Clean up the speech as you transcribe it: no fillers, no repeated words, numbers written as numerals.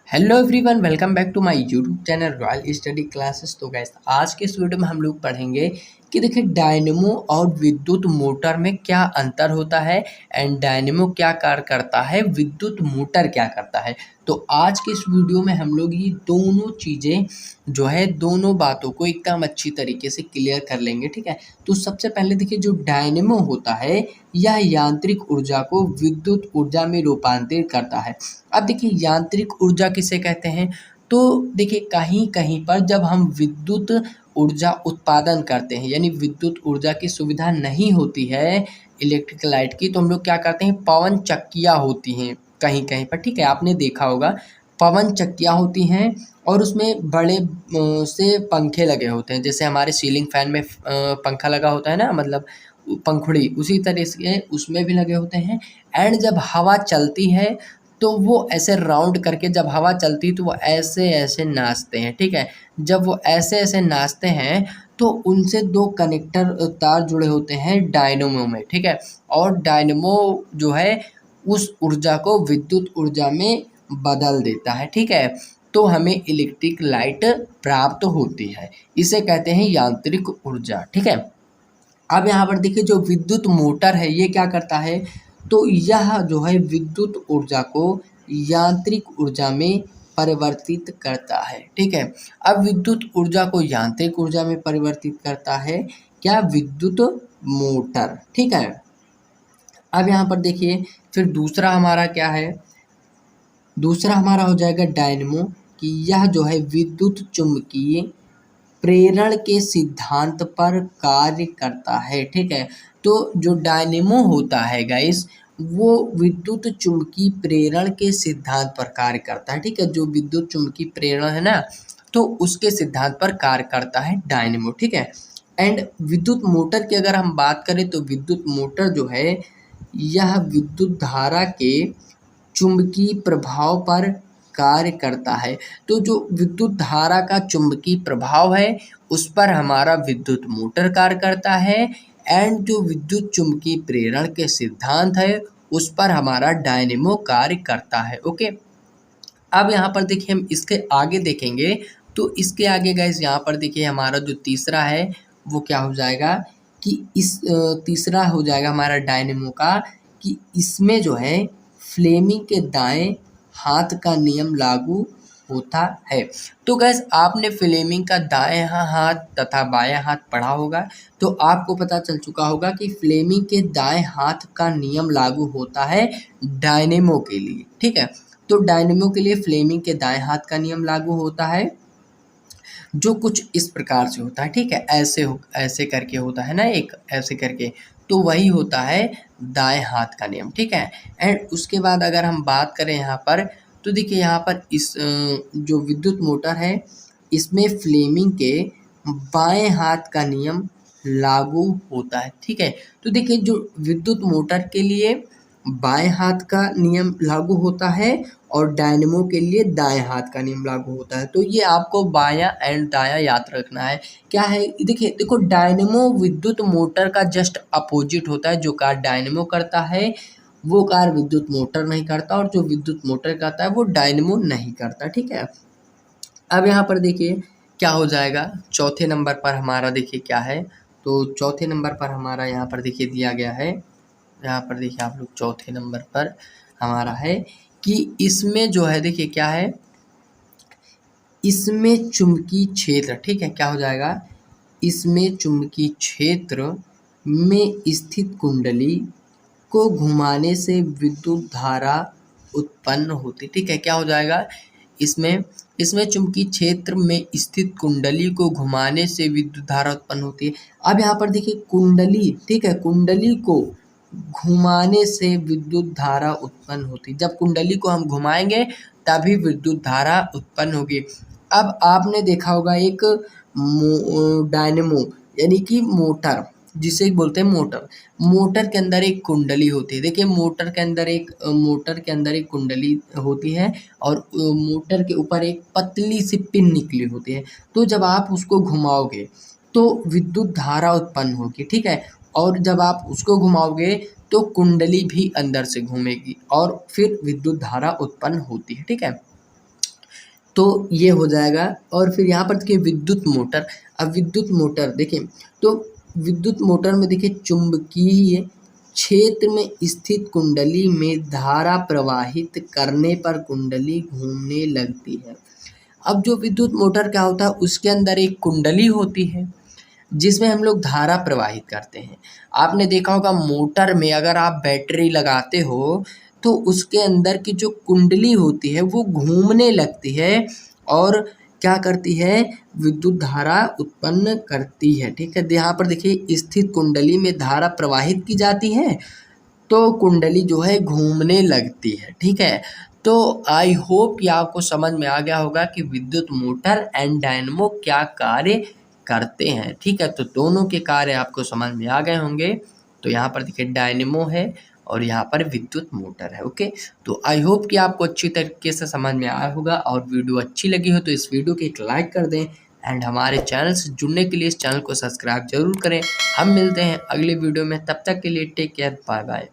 Hello everyone, welcome back to my YouTube channel Royal Study Classes. तो guys आज के इस वीडियो में हम लोग पढ़ेंगे कि देखिए डायनेमो और विद्युत मोटर में क्या अंतर होता है एंड डायनेमो क्या कार्य करता है, विद्युत मोटर क्या करता है। तो आज के इस वीडियो में हम लोग ये दोनों चीज़ें जो है दोनों बातों को एकदम अच्छी तरीके से क्लियर कर लेंगे, ठीक है। तो सबसे पहले देखिए जो डायनेमो होता है यह यांत्रिक ऊर्जा को विद्युत ऊर्जा में रूपांतरित करता है। अब देखिए यांत्रिक ऊर्जा किसे कहते हैं, तो देखिए कहीं कहीं पर जब हम विद्युत ऊर्जा उत्पादन करते हैं यानी विद्युत ऊर्जा की सुविधा नहीं होती है इलेक्ट्रिक लाइट की, तो हम लोग क्या करते हैं, पवन चक्कियाँ होती हैं कहीं कहीं पर, ठीक है। आपने देखा होगा पवन चक्कियाँ होती हैं और उसमें बड़े से पंखे लगे होते हैं, जैसे हमारे सीलिंग फैन में पंखा लगा होता है ना, मतलब पंखुड़ी, उसी तरह से उसमें भी लगे होते हैं। एंड जब हवा चलती है तो वो ऐसे राउंड करके जब हवा चलती है तो वो ऐसे ऐसे नाचते हैं, ठीक है। जब वो ऐसे ऐसे नाचते हैं तो उनसे दो कनेक्टर तार जुड़े होते हैं डायनेमो में, ठीक है। और डायनेमो जो है उस ऊर्जा को विद्युत ऊर्जा में बदल देता है, ठीक है। तो हमें इलेक्ट्रिक लाइट प्राप्त होती है, इसे कहते हैं यांत्रिक ऊर्जा, ठीक है। अब यहाँ पर देखिए जो विद्युत मोटर है ये क्या करता है, तो यह जो है विद्युत ऊर्जा को यांत्रिक ऊर्जा में परिवर्तित करता है, ठीक है। अब विद्युत ऊर्जा को यांत्रिक ऊर्जा में परिवर्तित करता है क्या, विद्युत मोटर, ठीक है। अब यहाँ पर देखिए फिर दूसरा हमारा क्या है, दूसरा हमारा हो जाएगा डायनेमो, कि यह जो है विद्युत चुम्बकीय प्रेरण के सिद्धांत पर कार्य करता है, ठीक है। तो जो डायनेमो होता है गाइस वो विद्युत चुम्बकीय प्रेरण के सिद्धांत पर कार्य करता है, ठीक है। जो विद्युत चुम्बकीय प्रेरण है ना, तो उसके सिद्धांत पर कार्य करता है डायनेमो, ठीक है। एंड विद्युत मोटर की अगर हम बात करें तो विद्युत मोटर जो है यह विद्युत धारा के चुंबकीय प्रभाव पर कार्य करता है। तो जो विद्युत धारा का चुंबकीय प्रभाव है उस पर हमारा विद्युत मोटर कार्य करता है। एंड जो विद्युत चुंबकीय प्रेरण के सिद्धांत है उस पर हमारा डायनेमो कार्य करता है, ओके। अब यहाँ पर देखिए हम इसके आगे देखेंगे, तो इसके आगे गाइस यहाँ पर देखिए हमारा जो तीसरा है वो क्या हो जाएगा, कि इस तीसरा हो जाएगा हमारा डायनेमो का, कि इसमें जो है फ्लेमिंग के दाएं हाथ का नियम लागू होता है। तो गैस आपने फ्लेमिंग का दाएं हाथ तथा बायां हाथ पढ़ा होगा, तो आपको पता चल चुका होगा कि फ्लेमिंग के दाएं हाथ का नियम लागू होता है डायनेमो के लिए, ठीक है। तो डायनेमो के लिए फ्लेमिंग के दाएं हाथ का नियम लागू होता है, जो कुछ इस प्रकार से होता है, ठीक है। ऐसे करके होता है ना, एक ऐसे करके, तो वही होता है दाएं हाथ का नियम, ठीक है। एंड उसके बाद अगर हम बात करें यहाँ पर, तो देखिए यहाँ पर इस जो विद्युत मोटर है इसमें फ्लेमिंग के बाएं हाथ का नियम लागू होता है, ठीक है। तो देखिए जो विद्युत मोटर के लिए बाएं हाथ का नियम लागू होता है और डायनेमो के लिए दाएं हाथ का नियम लागू होता है। तो ये आपको बायां एंड दायां याद रखना है। क्या है, देखिए देखो डायनेमो विद्युत मोटर का जस्ट अपोजिट होता है। जो कार्य डायनेमो करता है वो कार्य विद्युत मोटर नहीं करता, और जो विद्युत मोटर करता है वो डायनेमो नहीं करता, ठीक है। अब यहाँ पर देखिए क्या हो जाएगा, चौथे नंबर पर हमारा देखिए क्या है, तो चौथे नंबर पर हमारा यहाँ पर देखिए दिया गया है, यहाँ पर देखिए आप लोग चौथे नंबर पर हमारा है कि इसमें जो है देखिए क्या है, इसमें चुंबकीय क्षेत्र, ठीक है, क्या हो जाएगा, इसमें चुंबकीय क्षेत्र में स्थित कुंडली को घुमाने से विद्युत धारा उत्पन्न होती, ठीक है। क्या हो जाएगा, इसमें इसमें चुंबकीय क्षेत्र में स्थित कुंडली को घुमाने से विद्युत धारा उत्पन्न होती है। अब यहाँ पर देखिए कुंडली, ठीक है, कुंडली को घुमाने से विद्युत धारा उत्पन्न होती, जब कुंडली को हम घुमाएंगे तभी विद्युत धारा उत्पन्न होगी। अब आपने देखा होगा एक डायनेमो यानी कि मोटर, जिसे बोलते हैं मोटर, मोटर के अंदर एक कुंडली होती है। देखिए मोटर के अंदर एक कुंडली होती है और मोटर के ऊपर एक पतली सी पिन निकली होती है। तो जब आप उसको घुमाओगे तो विद्युत धारा उत्पन्न होगी, ठीक है। और जब आप उसको घुमाओगे तो कुंडली भी अंदर से घूमेगी और फिर विद्युत धारा उत्पन्न होती है, ठीक है। तो ये हो जाएगा। और फिर यहाँ पर देखिए विद्युत मोटर। अब विद्युत मोटर देखिए, तो विद्युत मोटर में देखिए चुंबकीय क्षेत्र में स्थित कुंडली में धारा प्रवाहित करने पर कुंडली घूमने लगती है। अब जो विद्युत मोटर क्या होता है, उसके अंदर एक कुंडली होती है जिसमें हम लोग धारा प्रवाहित करते हैं। आपने देखा होगा मोटर में अगर आप बैटरी लगाते हो तो उसके अंदर की जो कुंडली होती है वो घूमने लगती है और क्या करती है, विद्युत धारा उत्पन्न करती है। ठीक है, यहाँ पर देखिए स्थित कुंडली में धारा प्रवाहित की जाती है तो कुंडली जो है घूमने लगती है। ठीक है, तो आई होप ये आपको समझ में आ गया होगा कि विद्युत मोटर एंड डायनेमो क्या कार्य करते हैं। ठीक है, तो दोनों के कार्य आपको समझ में आ गए होंगे। तो यहाँ पर देखिए डायनेमो है और यहाँ पर विद्युत मोटर है। ओके, तो आई होप कि आपको अच्छी तरीके से समझ में आया होगा और वीडियो अच्छी लगी हो तो इस वीडियो को एक लाइक कर दें एंड हमारे चैनल से जुड़ने के लिए इस चैनल को सब्सक्राइब जरूर करें। हम मिलते हैं अगले वीडियो में, तब तक के लिए टेक केयर, बाय बाय।